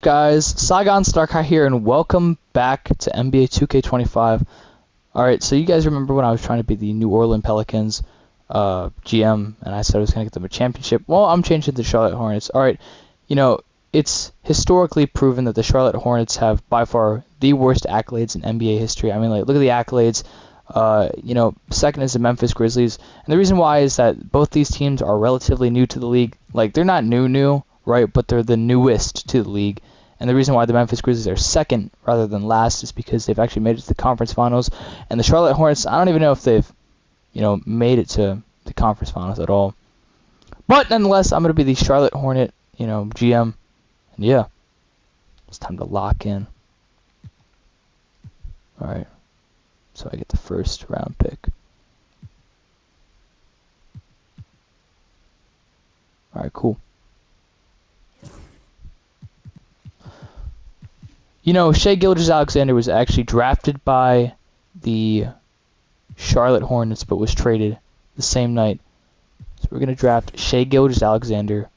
Guys, Saigon Starkai here, and welcome back to NBA 2K25. Alright, so you guys remember when I was trying to be the New Orleans Pelicans GM, and I said I was going to get them a championship? Well, I'm changing to the Charlotte Hornets. Alright, it's historically proven that the Charlotte Hornets have by far the worst accolades in NBA history. I mean, like, look at the accolades. Second is the Memphis Grizzlies. And the reason why is that both these teams are relatively new to the league. Like, they're not new, right? But they're the newest to the league. And the reason why the Memphis Grizzlies are second rather than last is because they've actually made it to the conference finals. And the Charlotte Hornets, I don't even know if they've, made it to the conference finals at all. But nonetheless, I'm going to be the Charlotte Hornet, GM. And yeah, it's time to lock in. All right. So I get the first round pick. All right, cool. Shai Gilgeous-Alexander was actually drafted by the Charlotte Hornets, but was traded the same night. So we're going to draft Shai Gilgeous-Alexander.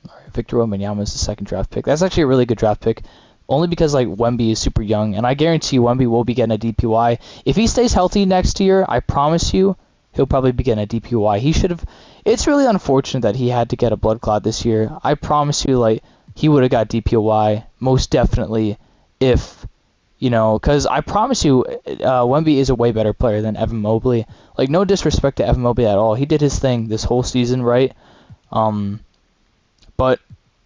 All right, Victor Wembanyama is the second draft pick. That's actually a really good draft pick, only because Wemby is super young, and I guarantee Wemby will be getting a DPY. If he stays healthy next year, I promise you, he'll probably be getting a DPY. He should have. It's really unfortunate that he had to get a blood clot this year. I promise you, he would have got DPOY most definitely if, because I promise you, Wemby is a way better player than Evan Mobley. No disrespect to Evan Mobley at all. He did his thing this whole season, right? But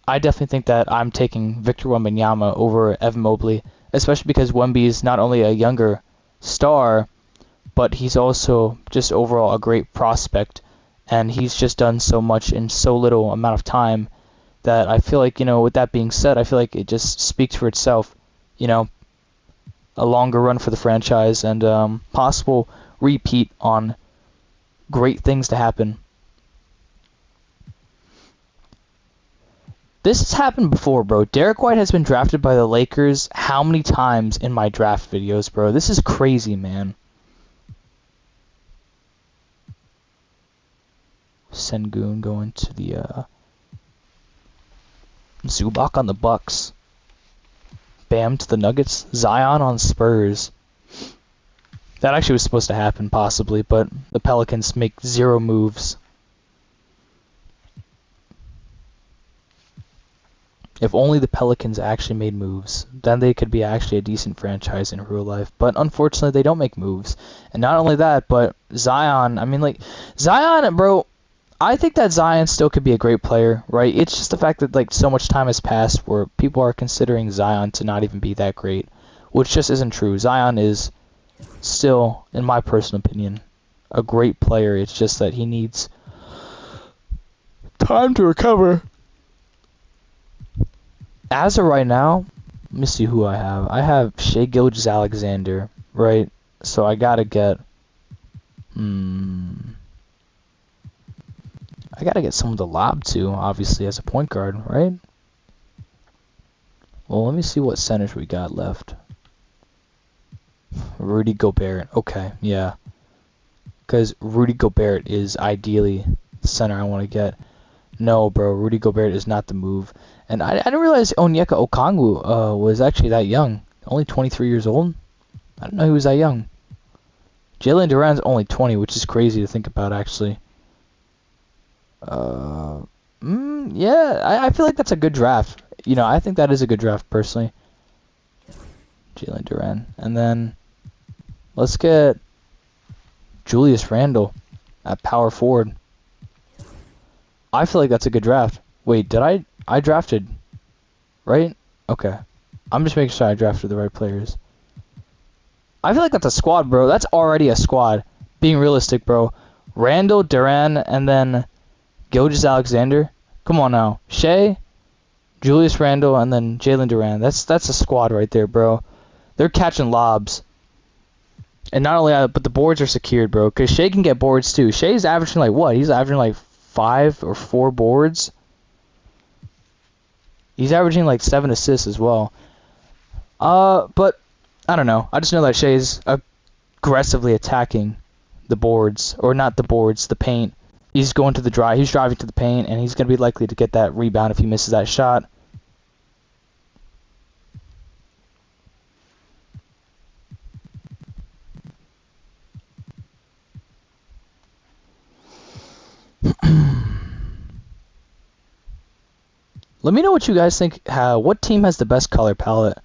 I definitely think that I'm taking Victor Wembanyama over Evan Mobley, especially because Wemby is not only a younger star, but he's also just overall a great prospect, and he's just done so much in so little amount of time that I feel like, with that being said, I feel like it just speaks for itself, a longer run for the franchise and possible repeat on great things to happen. This has happened before, bro. Derek White has been drafted by the Lakers how many times in my draft videos, bro? This is crazy, man. Sengun going to the Zubac on the Bucks. Bam to the Nuggets. Zion on Spurs. That actually was supposed to happen, possibly, but the Pelicans make 0 moves. If only the Pelicans actually made moves, then they could be actually a decent franchise in real life. But unfortunately, they don't make moves. And not only that, but Zion, Zion, bro, I think that Zion still could be a great player, right? It's just the fact that so much time has passed where people are considering Zion to not even be that great, which just isn't true. Zion is still, in my personal opinion, a great player. It's just that he needs time to recover. As of right now, let me see who I have. I have Shai Gilgeous-Alexander, right? So I gotta get I gotta get someone to lob to, obviously, as a point guard, right? Well, let me see what centers we got left. Rudy Gobert. Okay, yeah. Because Rudy Gobert is ideally the center I want to get. No, bro, Rudy Gobert is not the move. And I didn't realize Onyeka Okongwu was actually that young. Only 23 years old? I didn't know he was that young. Jalen Duran's only 20, which is crazy to think about, actually. Yeah, I feel like that's a good draft. I think that is a good draft, personally. Jalen Duran. And then let's get Julius Randle at power forward. I feel like that's a good draft. Wait, did I drafted, right? Okay. I'm just making sure I drafted the right players. I feel like that's a squad, bro. That's already a squad. Being realistic, bro. Randle, Duran, and then Gilgeous-Alexander. Come on now. Shai, Julius Randle, and then Jalen Duran. That's a squad right there, bro. They're catching lobs. And not only that, but the boards are secured, bro. Because Shai can get boards too. Shai's averaging what? He's averaging 5 or 4 boards. He's averaging 7 assists as well. But I don't know. I just know that Shai's aggressively attacking the boards, or not the boards, the paint. He's going to the drive. He's driving to the paint, and he's going to be likely to get that rebound if he misses that shot. Let me know what you guys think. What team has the best color palette?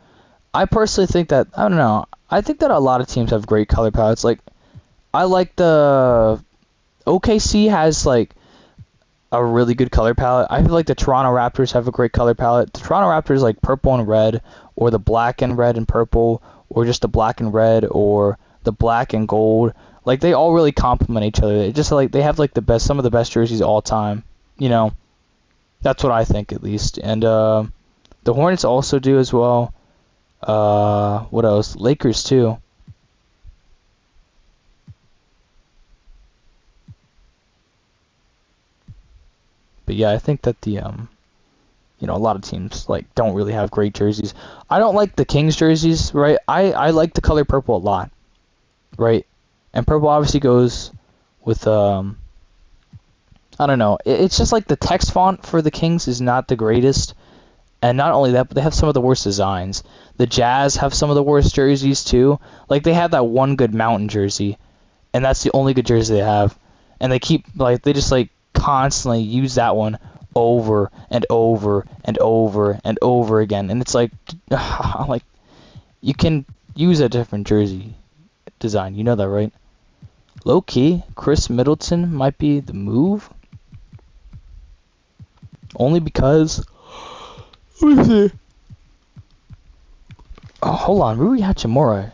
I personally think that, I don't know. I think that a lot of teams have great color palettes. Like, I like the OKC has like a really good color palette. I feel like the Toronto Raptors have a great color palette. The Toronto Raptors like purple and red, or the black and red and purple, or just the black and red, or the black and gold. Like they all really complement each other. It just like they have like some of the best jerseys all time. You know, that's what I think at least. And the Hornets also do as well. What else? Lakers too. But yeah, I think that a lot of teams like don't really have great jerseys. I don't like the Kings jerseys, right? I like the color purple a lot, right? And purple obviously goes with I don't know. It's just like the text font for the Kings is not the greatest. And not only that, but they have some of the worst designs. The Jazz have some of the worst jerseys too. Like they have that one good mountain jersey, and that's the only good jersey they have. And they just like constantly use that one over and over and over and over again. And it's like like you can use a different jersey design. You know that, right? Low key, Chris Middleton might be the move. Only because let me see. Oh, hold on, Rui Hachimura.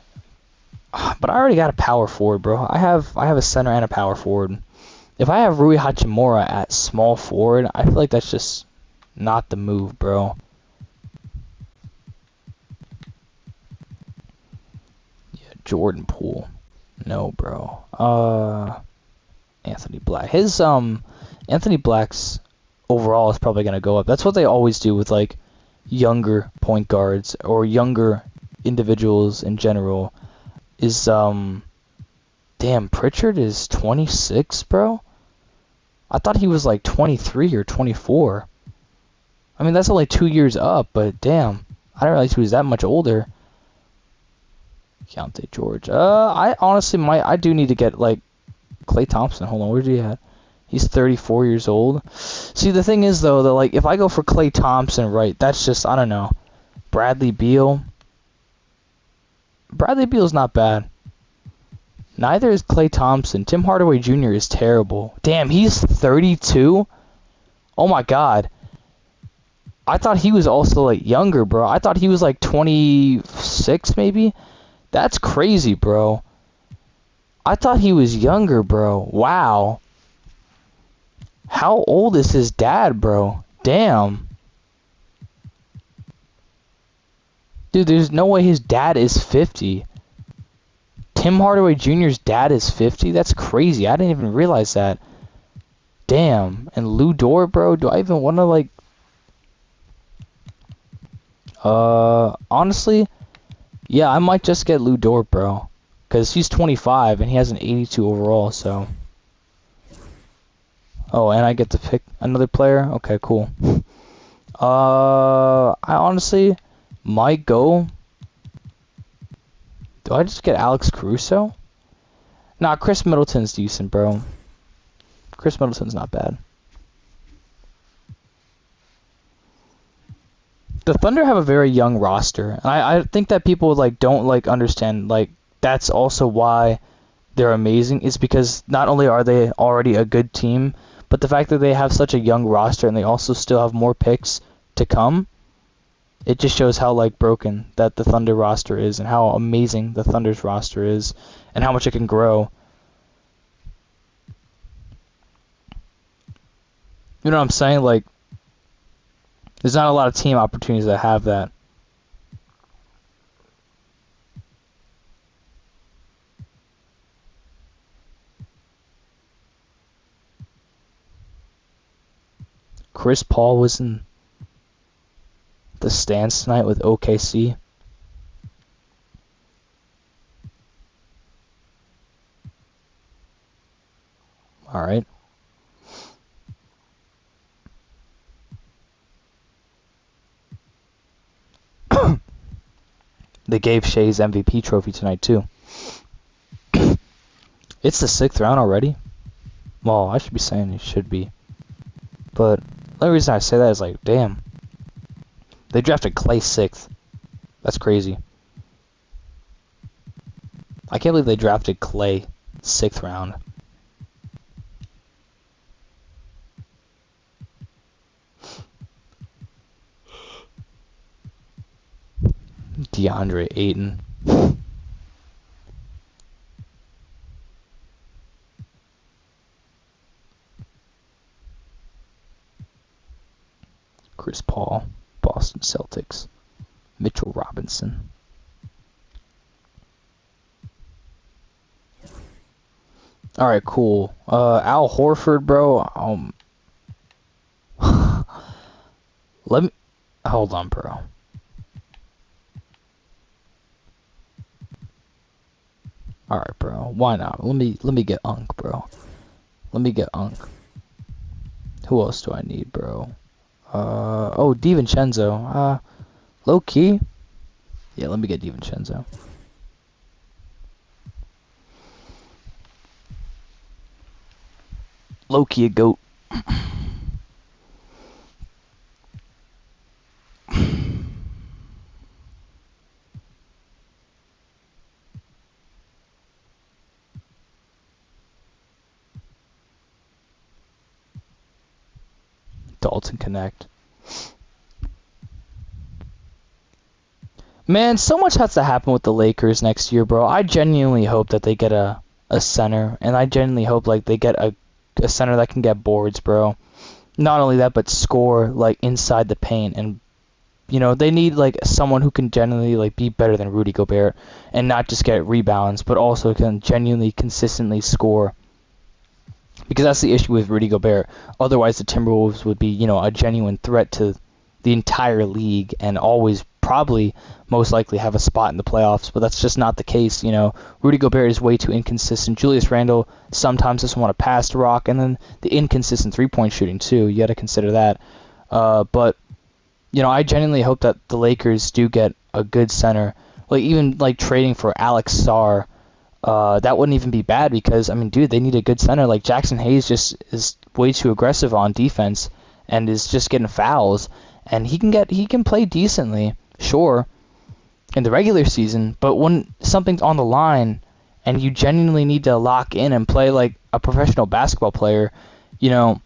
But I already got a power forward, bro. I have a center and a power forward. If I have Rui Hachimura at small forward, I feel like that's just not the move, bro. Yeah, Jordan Poole. No, bro. Anthony Black. Anthony Black's overall is probably gonna go up. That's what they always do with like younger point guards or younger individuals in general. Damn, Pritchard is 26, bro? I thought he was like 23 or 24. I mean, that's only 2 years up, but damn. I didn't realize he was that much older. Keontae George. I honestly I do need to get like Klay Thompson. Hold on, where's he at? He's 34 years old. See, the thing is though, that like if I go for Klay Thompson, right, that's just, I don't know. Bradley Beal. Bradley Beal's not bad. Neither is Klay Thompson. Tim Hardaway Jr. is terrible. Damn, he's 32? Oh my god. I thought he was also like younger, bro. I thought he was like 26 maybe? That's crazy, bro. I thought he was younger, bro. Wow. How old is his dad, bro? Damn. Dude, there's no way his dad is 50. Tim Hardaway Jr.'s dad is 50? That's crazy. I didn't even realize that. Damn. And Lou Dort, bro? Do I even want to, like... Honestly, yeah, I might just get Lou Dort, bro. Because he's 25, and he has an 82 overall, so... Oh, and I get to pick another player? Okay, cool. I honestly might go... Do I just get Alex Caruso? Nah, Chris Middleton's decent, bro. Chris Middleton's not bad. The Thunder have a very young roster. And I think that people like don't like understand like that's also why they're amazing. It's because not only are they already a good team, but the fact that they have such a young roster and they also still have more picks to come. It just shows how like broken that the Thunder roster is and how amazing the Thunder's roster is and how much it can grow. You know what I'm saying? Like, there's not a lot of team opportunities that have that. Chris Paul was in the stands tonight with OKC. All right. They gave Shea's MVP trophy tonight too. It's the 6th round already. Well, I should be saying it should be. But the only reason I say that is like, damn. They drafted Clay 6th. That's crazy. I can't believe they drafted Clay 6th round. DeAndre Ayton. Chris Paul, Boston Celtics. Mitchell Robinson. Alright, cool. Al Horford, bro. Let me hold on, bro. Alright, bro. Why not? Let me get Unk, bro. Let me get Unk. Who else do I need, bro? Oh, DiVincenzo. Low key. Yeah, let me get DiVincenzo. Low key a goat. Dalton Connect. Man, so much has to happen with the Lakers next year, bro. I genuinely hope that they get a center, and I genuinely hope like they get a center that can get boards, bro. Not only that, but score like inside the paint, and you know they need like someone who can genuinely like be better than Rudy Gobert, and not just get rebounds, but also can genuinely consistently score. Because that's the issue with Rudy Gobert. Otherwise, the Timberwolves would be, you know, a genuine threat to the entire league and always probably most likely have a spot in the playoffs. But that's just not the case. You know, Rudy Gobert is way too inconsistent. Julius Randle sometimes doesn't want to pass to Rock, and then the inconsistent three-point shooting too. You got to consider that. But you know, I genuinely hope that the Lakers do get a good center. Like even like trading for Alex Sarr. That wouldn't even be bad because, I mean, dude, they need a good center. Like, Jackson Hayes just is way too aggressive on defense and is just getting fouls. And he can play decently, sure, in the regular season, but when something's on the line and you genuinely need to lock in and play like a professional basketball player, you know,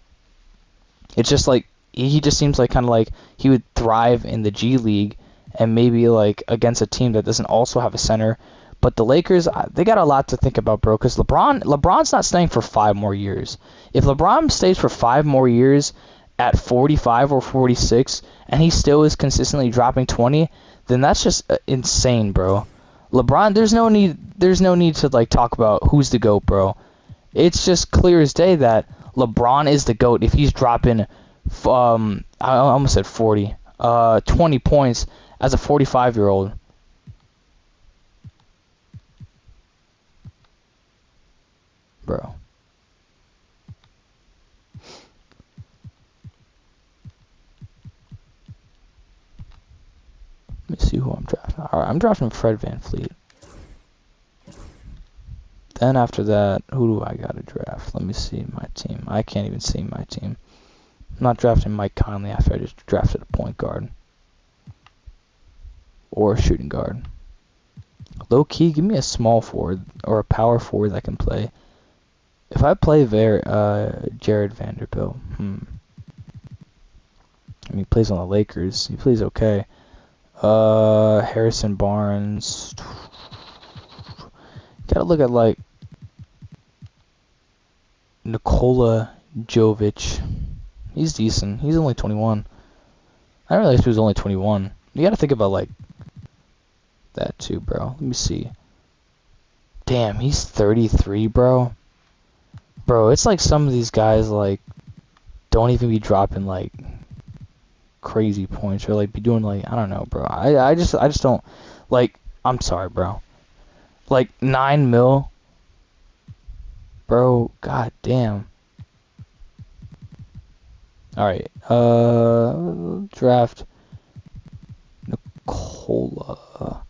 it's just like, he just seems like kind of like he would thrive in the G League and maybe like against a team that doesn't also have a center. But the Lakers, they got a lot to think about, bro, because LeBron's not staying for 5 more years. If LeBron stays for 5 more years at 45 or 46, and he still is consistently dropping 20, then that's just insane, bro. LeBron, there's no need to like talk about who's the GOAT, bro. It's just clear as day that LeBron is the GOAT if he's dropping, I almost said 40, 20 points as a 45-year-old. Bro. Let me see who I'm drafting. Alright, I'm drafting Fred VanVleet. Then after that, who do I gotta draft? Let me see my team. I can't even see my team. I'm not drafting Mike Conley after I just drafted a point guard. Or a shooting guard. Low key, give me a small forward or a power forward that can play. If I play Jared Vanderbilt, I mean, he plays on the Lakers. He plays okay. Harrison Barnes. Gotta look at like Nikola Jovic. He's decent. He's only 21. I didn't realize he was only 21. You gotta think about like that too, bro. Let me see. Damn, he's 33, bro. Bro, it's like some of these guys like don't even be dropping like crazy points or like be doing like, I don't know, bro. I just don't like, I'm sorry, bro. Like 9 mil, bro. God damn. All right. Draft Nikola.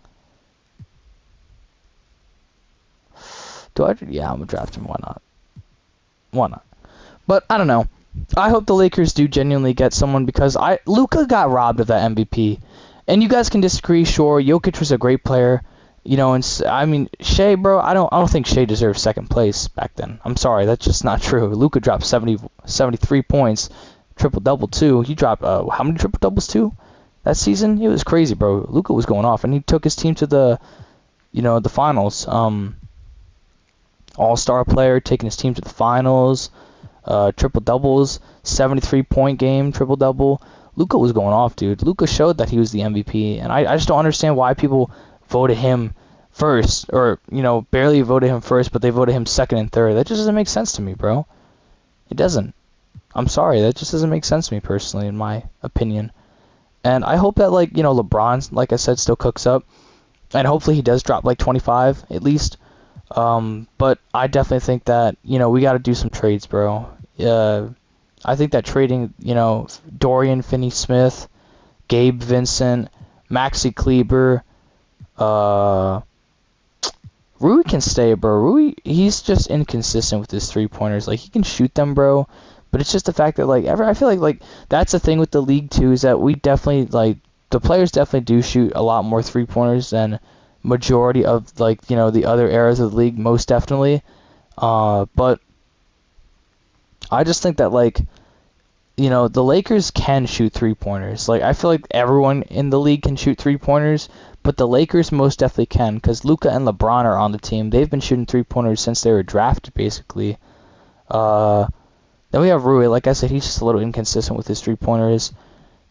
Yeah, I'm gonna draft him. Why not? Why not? But I don't know. I hope the Lakers do genuinely get someone because Luka got robbed of that MVP. And you guys can disagree, sure. Jokic was a great player, you know. And I mean, Shea, bro, I don't think Shea deserved second place back then. I'm sorry, that's just not true. Luka dropped 73 points, triple double too. He dropped how many triple doubles too that season? It was crazy, bro. Luka was going off, and he took his team to the finals. All-star player taking his team to the finals. Triple doubles, 73-point game, triple double. Luka was going off, dude. Luka showed that he was the MVP, and I just don't understand why people voted him first, or barely voted him first, but they voted him second and third. That just doesn't make sense to me, bro. It doesn't. I'm sorry, that just doesn't make sense to me personally, in my opinion. And I hope that LeBron, like I said, still cooks up, and hopefully he does drop like 25 at least. But I definitely think that we got to do some trades, bro. I think that trading, Dorian Finney-Smith, Gabe Vincent, Maxi Kleber, Rui can stay, bro. Rui, he's just inconsistent with his three-pointers. Like, he can shoot them, bro, but it's just the fact that, I feel like that's the thing with the league, too, is that we definitely, the players definitely do shoot a lot more three-pointers than majority of, the other eras of the league, most definitely. But I just think that, the Lakers can shoot three-pointers. I feel like everyone in the league can shoot three-pointers, but the Lakers most definitely can, because Luka and LeBron are on the team. They've been shooting three-pointers since they were drafted, basically. Then we have Rui. Like I said, he's just a little inconsistent with his three-pointers.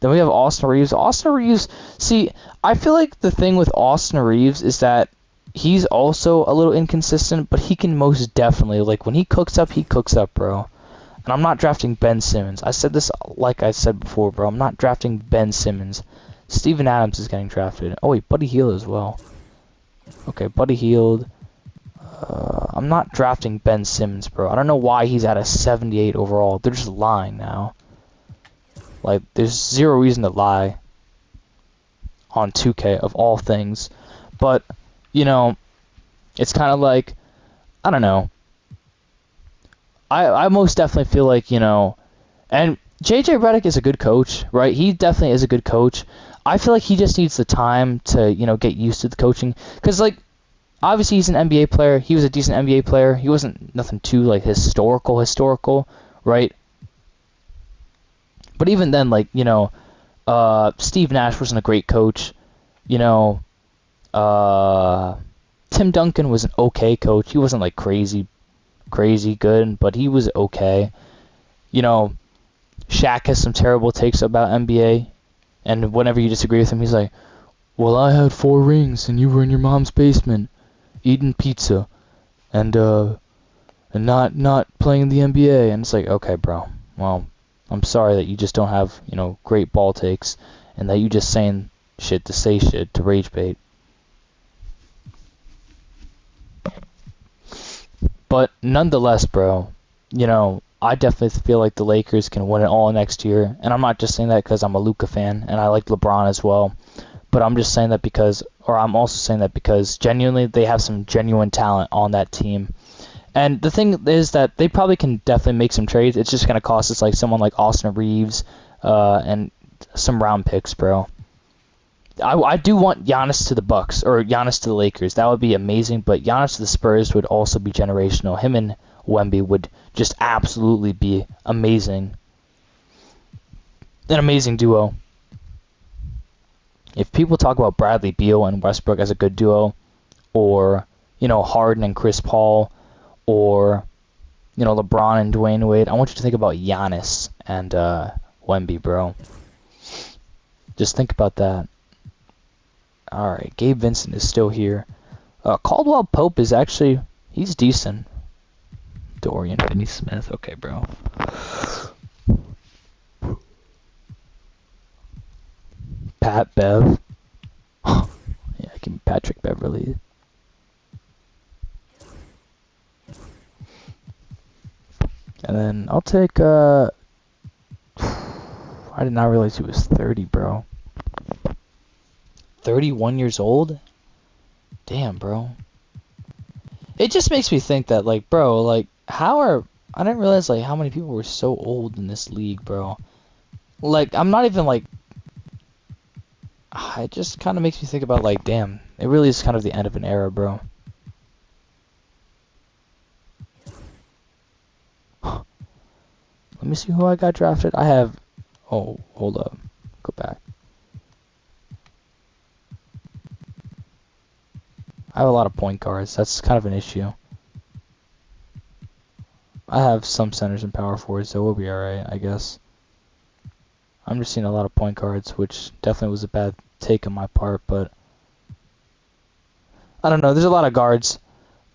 Then we have Austin Reeves. Austin Reeves, see, I feel like the thing with Austin Reeves is that he's also a little inconsistent, but he can most definitely, when he cooks up, bro. And I'm not drafting Ben Simmons. I said this like I said before, bro. I'm not drafting Ben Simmons. Steven Adams is getting drafted. Oh, wait, Buddy Hield as well. Okay, Buddy Hield. I'm not drafting Ben Simmons, bro. I don't know why he's at a 78 overall. They're just lying now. There's zero reason to lie on 2K, of all things. But, it's kind of like, I don't know. I most definitely feel like, and JJ Redick is a good coach, right? He definitely is a good coach. I feel like he just needs the time to, get used to the coaching. Because, obviously he's an NBA player. He was a decent NBA player. He wasn't nothing too, historical, right? But even then, Steve Nash wasn't a great coach. Tim Duncan was an okay coach. He wasn't, crazy good, but he was okay. Shaq has some terrible takes about NBA, and whenever you disagree with him, he's like, well, I had 4 rings, and you were in your mom's basement, eating pizza, and not playing the NBA, and it's like, okay, bro, well, I'm sorry that you just don't have, great ball takes, and that you just saying shit to say shit, to rage bait. But nonetheless, bro, I definitely feel like the Lakers can win it all next year. And I'm not just saying that because I'm a Luka fan and I like LeBron as well. But I'm just saying that I'm also saying that because genuinely they have some genuine talent on that team. And the thing is that they probably can definitely make some trades. It's just going to cost us someone like Austin Reeves and some round picks, bro. I do want Giannis to the Bucks or Giannis to the Lakers. That would be amazing. But Giannis to the Spurs would also be generational. Him and Wemby would just absolutely be amazing. An amazing duo. If people talk about Bradley Beal and Westbrook as a good duo, or Harden and Chris Paul, or LeBron and Dwayne Wade, I want you to think about Giannis and Wemby, bro. Just think about that. All right, Gabe Vincent is still here. Caldwell Pope is actually, he's decent. Dorian Finney-Smith, okay, bro. Pat Bev. Yeah, give me Patrick Beverly. And then I'll take, I did not realize he was 30, bro. 31 years old? Damn, bro. It just makes me think that, bro, how are I didn't realize like how many people were so old in this league, bro. Like, I'm not even like, it just kind of makes me think about like, damn, it really is kind of the end of an era, bro. Let me see who I got drafted. I have, oh, hold up, go back. I have a lot of point guards. That's kind of an issue. I have some centers and power forwards, so we'll be alright, I guess. I'm just seeing a lot of point guards, which definitely was a bad take on my part, but I don't know. There's a lot of guards.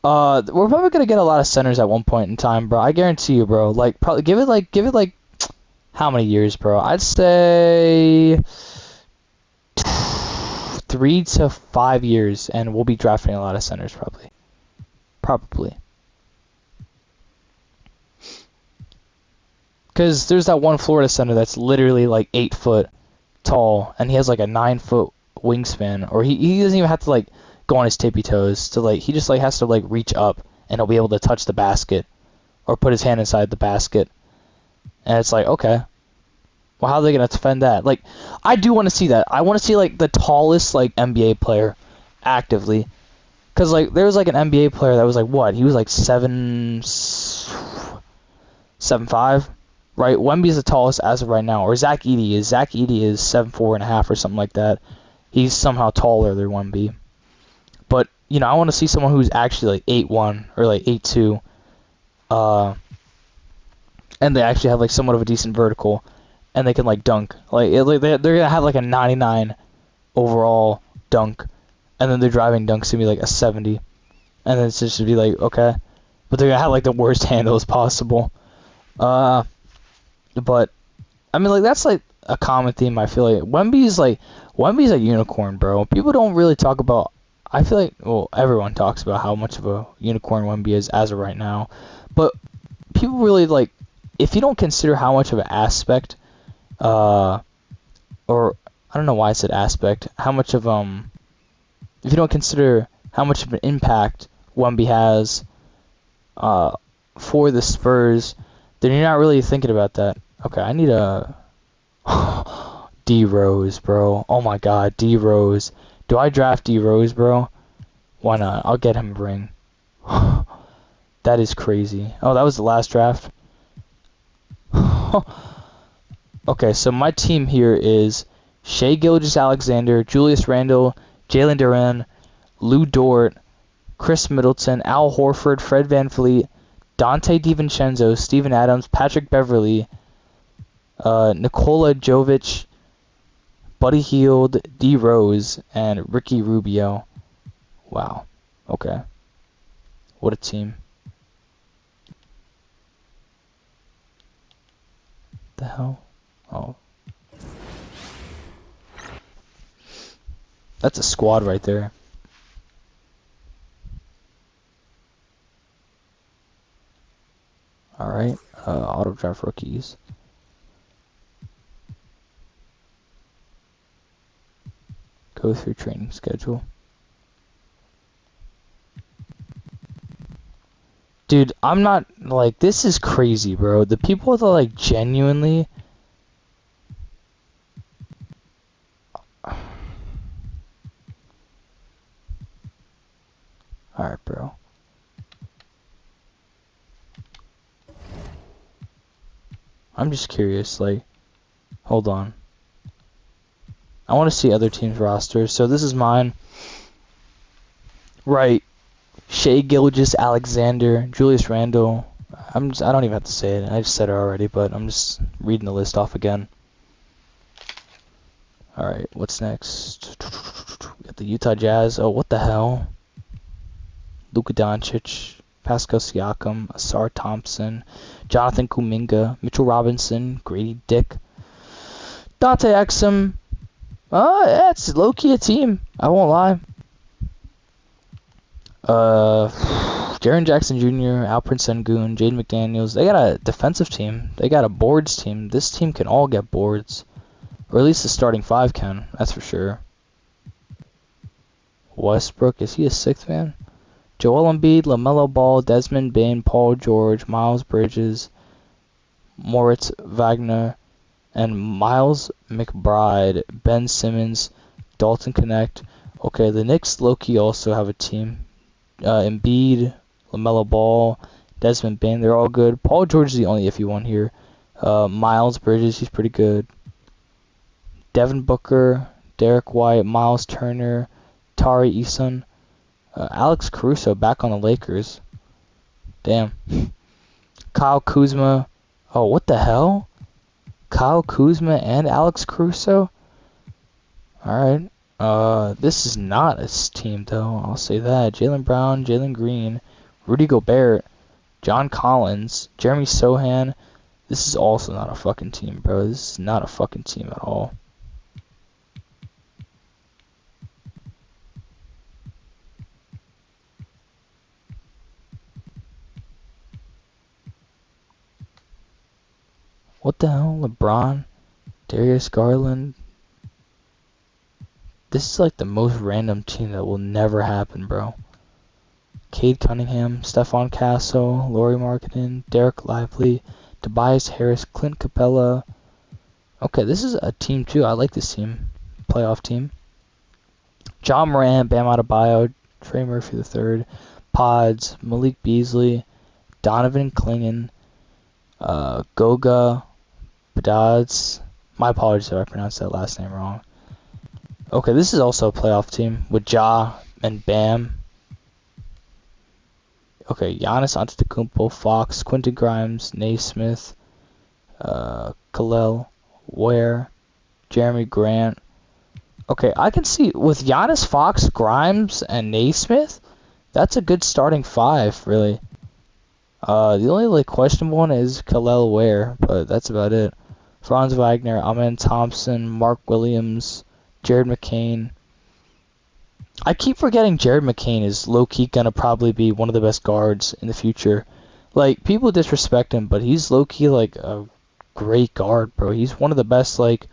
We're probably gonna get a lot of centers at one point in time, bro. I guarantee you, bro. Like, probably give it like how many years, bro? I'd say 3 to 5 years, and we'll be drafting a lot of centers, probably. Probably. Because there's that one Florida center that's literally like 8 foot tall, and he has like a 9 foot wingspan, or he doesn't even have to like go on his tippy toes to like he just like has to like reach up, and he'll be able to touch the basket or put his hand inside the basket, and it's like, okay, well, how are they gonna defend that? Like, I do want to see that. I want to see like the tallest like NBA player actively, because like there was like an NBA player that was like what, he was like 7'5", right? Wemby's the tallest as of right now, or Zach Edey is. Zach Edey is 7'4.5" or something like that. He's somehow taller than Wemby. But, you know, I want to see someone who's actually like 8'1" or like 8'2", and they actually have like somewhat of a decent vertical, and they can like dunk. They're gonna have like a 99 overall dunk, and then their driving dunk's gonna be like a 70, and then it's just to be like, okay, but they're gonna have like the worst handles possible. But I mean, like, that's like a common theme. I feel like Wemby's a unicorn, bro. People don't really talk about. I feel like, well, everyone talks about how much of a unicorn Wemby is as of right now, but people really like, if you don't consider how much of an aspect, or I don't know why I said aspect, how much of if you don't consider how much of an impact Wemby has, for the Spurs, then you're not really thinking about that. Okay, I need a D Rose, bro. Oh my God, D Rose. Do I draft D Rose, bro? Why not? I'll get him a ring. That is crazy. Oh, that was the last draft. Okay, so my team here is Shai Gilgeous-Alexander, Julius Randle, Jalen Duren, Lou Dort, Chris Middleton, Al Horford, Fred VanVleet, Dante DiVincenzo, Steven Adams, Patrick Beverley, Nikola Jovic, Buddy Hield, D Rose, and Ricky Rubio. Wow. Okay. What a team. The hell? Oh. That's a squad right there. Alright. Auto draft rookies. Go through training schedule. Dude, I'm not, like, this is crazy, bro. The people that, like, genuinely... Alright, bro. I'm just curious, like, hold on. I want to see other teams' rosters. So this is mine. Right. Shai Gilgeous-Alexander, Julius Randle. I don't even have to say it. I just said it already, but I'm just reading the list off again. Alright, what's next? We got the Utah Jazz. Oh, what the hell? Luka Doncic, Pascal Siakam, Asar Thompson, Jonathan Kuminga, Mitchell Robinson, Grady Dick, Dante Exum. Yeah, it's low-key a team. I won't lie. Jaren Jackson Jr., Alperen Sengun, Jaden McDaniels. They got a defensive team. They got a boards team. This team can all get boards. Or at least the starting five can. That's for sure. Westbrook, is he a sixth man? Joel Embiid, LaMelo Ball, Desmond Bane, Paul George, Miles Bridges, Moritz Wagner, and Miles McBride, Ben Simmons, Dalton Connect. Okay, the Knicks low-key also have a team. Embiid, LaMelo Ball, Desmond Bane, they're all good. Paul George is the only iffy one here. Miles Bridges, he's pretty good. Devin Booker, Derek White, Miles Turner, Tari Eason, Alex Caruso back on the Lakers. Damn. Kyle Kuzma. Oh, what the hell? Kyle Kuzma and Alex Caruso? Alright. This is not a team, though. I'll say that. Jaylen Brown, Jalen Green, Rudy Gobert, John Collins, Jeremy Sohan. This is also not a fucking team, bro. This is not a fucking team at all. What the hell? LeBron, Darius Garland. This is like the most random team that will never happen, bro. Cade Cunningham, Stephon Castle, Lauri Markkanen, Derek Lively, Tobias Harris, Clint Capella. Okay, this is a team too. I like this team. Playoff team. John Moran, Bam Adebayo, Trey Murphy III, Pods, Malik Beasley, Donovan Clingan, Goga, Badads. My apologies if I pronounced that last name wrong. Okay, this is also a playoff team with Ja and Bam. Okay, Giannis Antetokounmpo, Fox, Quentin Grimes, Naismith, Khalil Ware, Jeremy Grant. Okay, I can see with Giannis, Fox, Grimes, and Naismith, that's a good starting five, really. The only like questionable one is Khalil Ware, but that's about it. Franz Wagner, Amen Thompson, Mark Williams, Jared McCain. I keep forgetting Jared McCain is low-key gonna probably be one of the best guards in the future. Like, people disrespect him, but he's low-key like a great guard, bro. He's one of the best like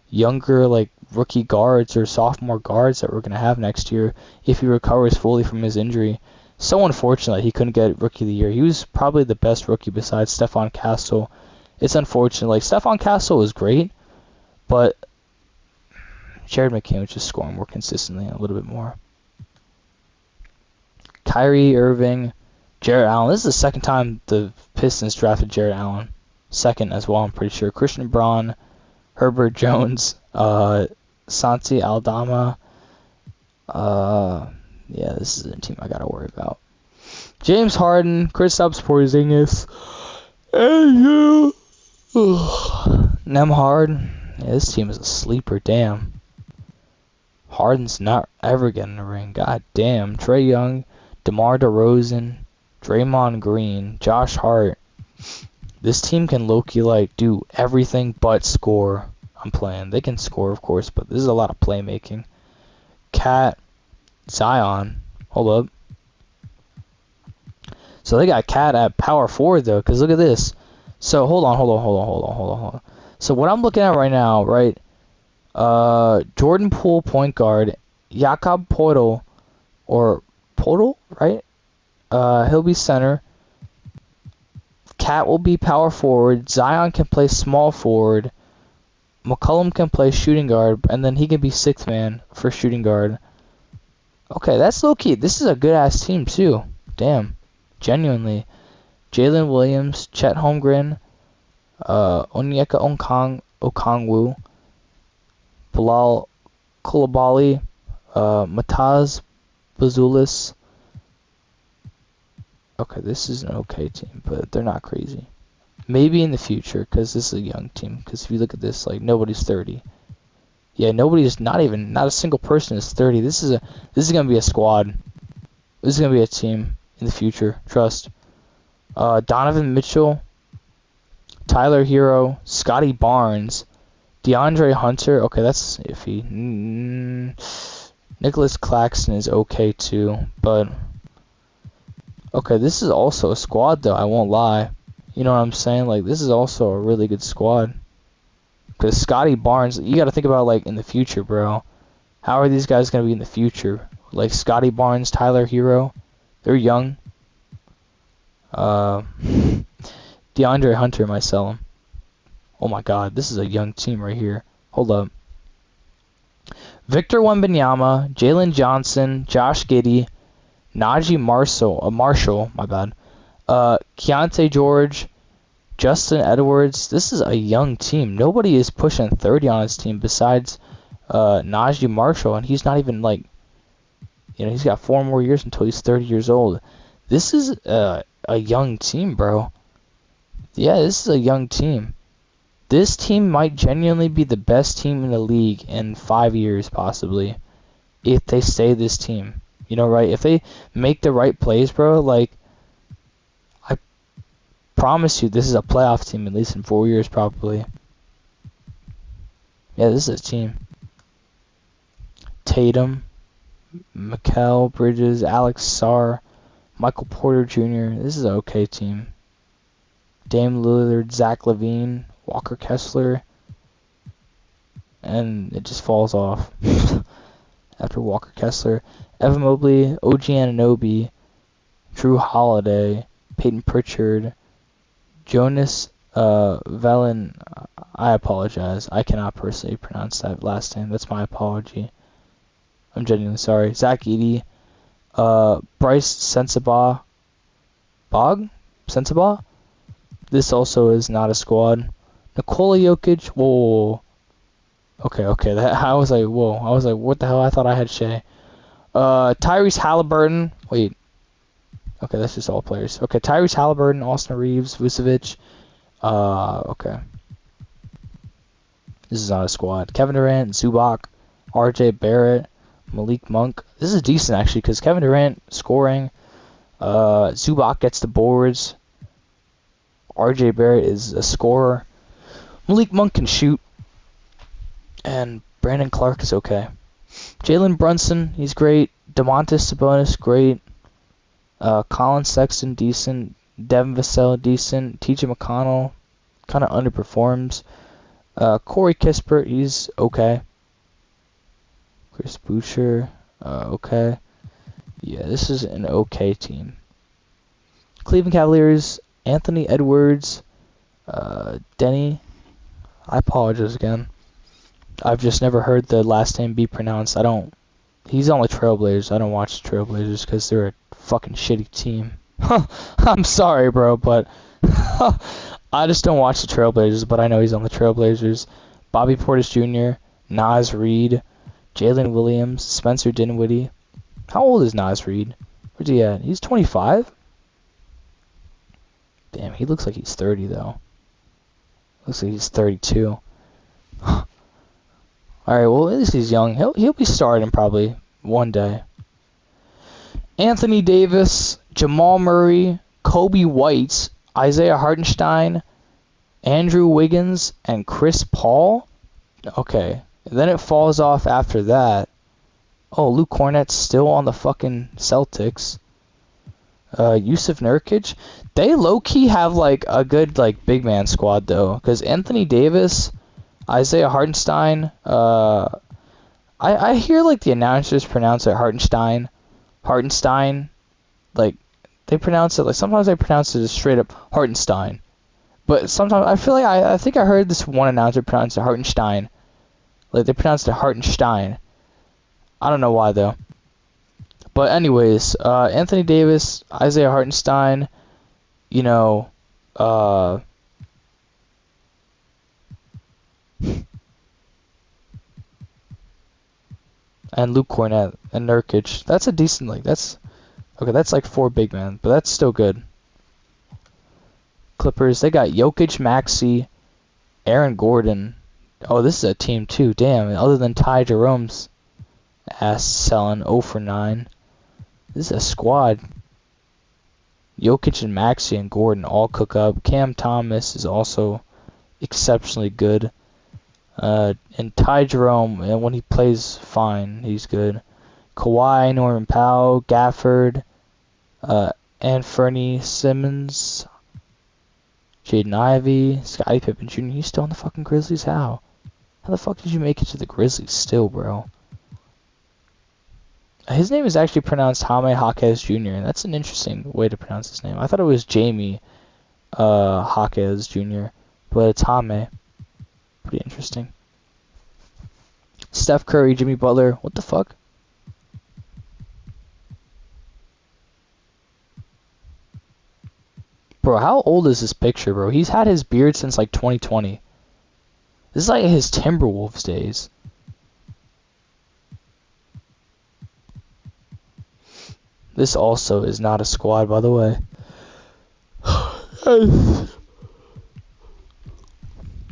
younger like rookie guards or sophomore guards that we're gonna have next year if he recovers fully from his injury. So unfortunate he couldn't get Rookie of the Year. He was probably the best rookie besides Stephon Castle. It's unfortunate. Like, Stephon Castle was great, but Jared McCain was just scoring more consistently, a little bit more. Kyrie Irving, Jarrett Allen. This is the second time the Pistons drafted Jarrett Allen. Second as well, I'm pretty sure. Christian Braun, Herbert Jones, Santi Aldama. Yeah, this is a team I gotta worry about. James Harden, Kristaps Porzingis, and you. Nemhard. Yeah, this team is a sleeper. Damn. Harden's not ever getting a ring. God damn. Trae Young, DeMar DeRozan, Draymond Green, Josh Hart. This team can low-key like do everything but score. I'm playing. They can score, of course, but this is a lot of playmaking. Cat, Zion. Hold up. So they got Cat at power forward though, because look at this. So hold on. So what I'm looking at right now, right? Jordan Poole point guard, Jakob Poeltl, or Poeltl, right? He'll be center. Cat will be power forward. Zion can play small forward. McCollum can play shooting guard, and then he can be sixth man for shooting guard. Okay, that's low key. This is a good ass team too. Damn, genuinely. Jalen Williams, Chet Holmgren, Onyeka Okongwu, Bilal Coulibaly, Mataz Bazulis. Okay, this is an okay team, but they're not crazy. Maybe in the future, because this is a young team. Because if you look at this, like, nobody's 30. Yeah, nobody's not a single person is 30. This is gonna be a squad. This is gonna be a team in the future. Trust. Donovan Mitchell, Tyler Hero, Scotty Barnes, DeAndre Hunter. Okay, that's iffy. Nicholas Claxton is okay too, but okay, this is also a squad though. I won't lie. You know what I'm saying? Like, this is also a really good squad. Because Scotty Barnes, you got to think about, like, in the future, bro. How are these guys going to be in the future? Like, Scotty Barnes, Tyler Hero, They're young. DeAndre Hunter might sell him. Oh my God, this is a young team right here. Hold up. Victor Wembanyama, Jalen Johnson, Josh Giddey, Najee Marshall, my bad. Keontae George, Justin Edwards. This is a young team. Nobody is pushing 30 on his team besides Najee Marshall, and he's not even like, he's got 4 more years until he's 30 years old. This is a young team, bro. Yeah, this is a young team. This team might genuinely be the best team in the league in 5 years, possibly, if they stay this team. Right? If they make the right plays, bro, like, I promise you, this is a playoff team, at least in 4 years, probably. Yeah, this is a team. Tatum, Mikal Bridges, Alex Sarr, Michael Porter Jr. This is an okay team. Dame Lillard, Zach LaVine, Walker Kessler, and it just falls off after Walker Kessler. Evan Mobley, OG Anunoby, Drew Holiday, Peyton Pritchard, Jonas Velen. I apologize. I cannot personally pronounce that last name. That's my apology. I'm genuinely sorry. Zach Edey, Bryce Sensabaugh. Sensabaugh? This also is not a squad. Nikola Jokic. Whoa. Okay. I was like, whoa. I was like, what the hell? I thought I had Shea. Tyrese Halliburton. Wait. Okay, that's just all players. Okay, Tyrese Halliburton, Austin Reeves, Vucevic. Okay. This is not a squad. Kevin Durant, Zubac, R.J. Barrett, Malik Monk. This is decent, actually, because Kevin Durant scoring. Zubac gets the boards. R.J. Barrett is a scorer. Malik Monk can shoot. And Brandon Clark is okay. Jalen Brunson, he's great. Domantas Sabonis, great. Colin Sexton, decent. Devin Vassell, decent. T.J. McConnell, kind of underperforms. Corey Kispert, he's okay. Chris Boucher, okay. Yeah, this is an okay team. Cleveland Cavaliers, Anthony Edwards, Denny. I apologize again. I've just never heard the last name be pronounced. He's on the Trailblazers. I don't watch the Trailblazers because they're a fucking shitty team. I'm sorry, bro, but I just don't watch the Trailblazers, but I know he's on the Trailblazers. Bobby Portis Jr., Naz Reid, Jalen Williams, Spencer Dinwiddie. How old is Naz Reid? Where's he at? He's 25? Damn, he looks like he's 30, though. Looks like he's 32. Alright, well, at least he's young. He'll be starting probably one day. Anthony Davis, Jamal Murray, Kobe White, Isaiah Hartenstein, Andrew Wiggins, and Chris Paul. Okay, then it falls off after that. Oh, Luke Cornett's still on the fucking Celtics. Yusuf Nurkic. They low-key have like a good like big man squad though, because Anthony Davis, Isaiah Hartenstein. I hear like the announcers pronounce it Hartenstein. Like they pronounce it like sometimes they pronounce it as straight up Hartenstein, but sometimes I feel like I think I heard this one announcer pronounce it Hartenstein. Like they pronounced it Hartenstein. I don't know why though. But anyways, Anthony Davis, Isaiah Hartenstein, and Luke Cornett and Nurkic. That's a decent that's like 4 big men, but that's still good. Clippers, they got Jokic, Maxey, Aaron Gordon. Oh, this is a team too. Damn, other than Ty Jerome's ass selling 0 for 9. This is a squad. Jokic and Maxey and Gordon all cook up. Cam Thomas is also exceptionally good. And Ty Jerome, and when he plays fine, he's good. Kawhi, Norman Powell, Gafford, Anthony Simmons, Jaden Ivey, Scottie Pippen Jr. He's still on the fucking Grizzlies? How? How the fuck did you make it to the Grizzlies still, bro? His name is actually pronounced Jaime Jaquez Jr., and that's an interesting way to pronounce his name. I thought it was Jamie Jaquez Jr., but it's Jaime. Pretty interesting. Steph Curry, Jimmy Butler. What the fuck? Bro, how old is this picture, bro? He's had his beard since like 2020. This is like his Timberwolves days. This also is not a squad, by the way.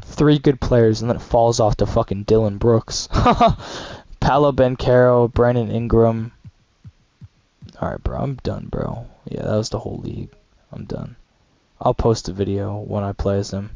3 good players, and then it falls off to fucking Dylan Brooks. Paolo Banchero, Brandon Ingram. Alright, bro, I'm done, bro. Yeah, that was the whole league. I'm done. I'll post a video when I play as him.